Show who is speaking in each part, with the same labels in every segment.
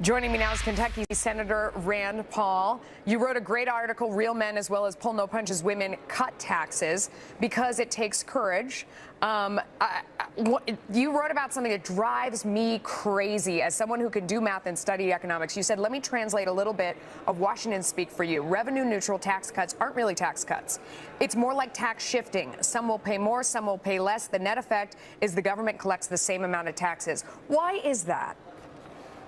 Speaker 1: Joining me now is Kentucky Senator Rand Paul. You wrote a great article, Real Men as well as Pull No Punches Women Cut Taxes because it takes courage. You wrote about something that drives me crazy as someone who can do math and study economics. You said, let me translate a little bit of Washington speak for you. Revenue neutral tax cuts aren't really tax cuts. It's more like tax shifting. Some will pay more, some will pay less. The net effect is the government collects the same amount of taxes. Why is that?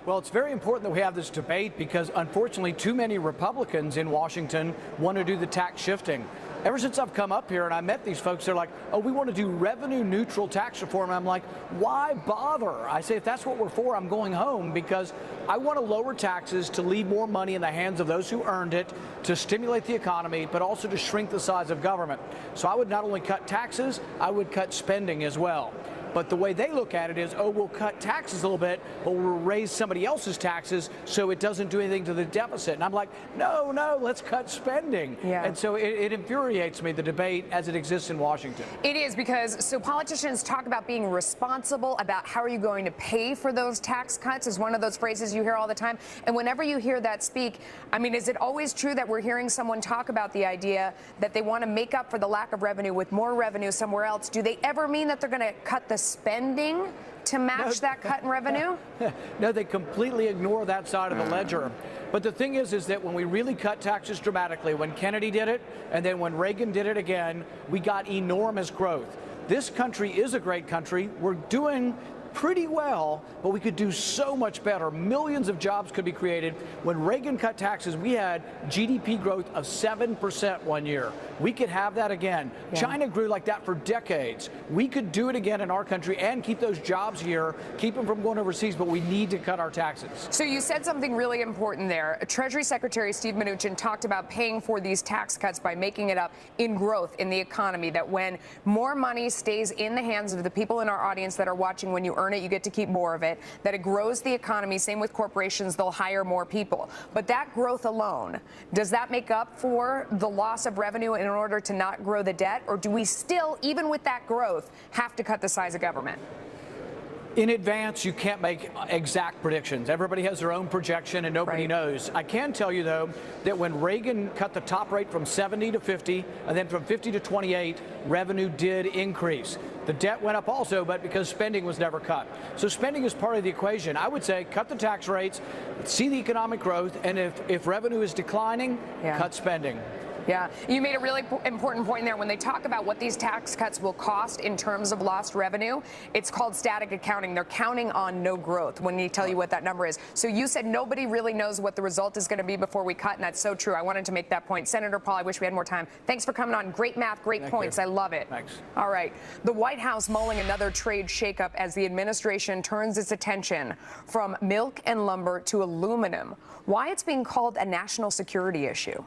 Speaker 2: Well, it's very important that we have this debate because, unfortunately, too many Republicans in Washington want to do the tax shifting. Ever since I've come up here and I met these folks, they're like, oh, we want to do revenue neutral tax reform. And I'm like, why bother? I say, if that's what we're for, I'm going home because I want to lower taxes to leave more money in the hands of those who earned it, to stimulate the economy, but also to shrink the size of government. So I would not only cut taxes, I would cut spending as well. But the way they look at it is, oh, we'll cut taxes a little bit, but we'll raise somebody else's taxes so it doesn't do anything to the deficit. And I'm like, no, let's cut spending.
Speaker 1: Yeah.
Speaker 2: And so it infuriates me, the debate as it exists in Washington.
Speaker 1: It is because politicians talk about being responsible, about how are you going to pay for those tax cuts is one of those phrases you hear all the time. And whenever you hear that speak, I mean, is it always true that we're hearing someone talk about the idea that they want to make up for the lack of revenue with more revenue somewhere else? Do they ever mean that they're going to cut the spending to match that cut in revenue?
Speaker 2: No, they completely ignore that side of the ledger. But the thing is that when we really cut taxes dramatically, when Kennedy did it, and then when Reagan did it again, we got enormous growth. This country is a great country. We're doing pretty well, but we could do so much better. Millions of jobs could be created. When Reagan cut taxes, we had GDP growth of 7% one year. We could have that again. Yeah. China grew like that for decades. We could do it again in our country and keep those jobs here, keep them from going overseas, but we need to cut our taxes.
Speaker 1: So you said something really important there. Treasury Secretary Steve Mnuchin talked about paying for these tax cuts by making it up in growth in the economy, that when more money stays in the hands of the people in our audience that are watching, when you earn it, you get to keep more of it, that it grows the economy. Same with corporations, they'll hire more people. But that growth alone, does that make up for the loss of revenue in order to not grow the debt? Or do we still, even with that growth, have to cut the size of government?
Speaker 2: In advance, you can't make exact predictions. Everybody has their own projection and nobody knows. I can tell you, though, that when Reagan cut the top rate from 70 to 50, and then from 50 to 28, revenue did increase. The debt went up also, but because spending was never cut. So spending is part of the equation. I would say cut the tax rates, see the economic growth, and if revenue is declining, cut spending.
Speaker 1: Yeah, you made a really important point there. When they talk about what these tax cuts will cost in terms of lost revenue, it's called static accounting. They're counting on no growth when they tell you what that number is. So you said nobody really knows what the result is going to be before we cut, and that's so true. I wanted to make that point. Senator Paul, I wish we had more time. Thanks for coming on. Great math, great points. I love it.
Speaker 2: Thanks.
Speaker 1: All right. The White House mulling another trade shakeup as the administration turns its attention from milk and lumber to aluminum. Why it's being called a national security issue?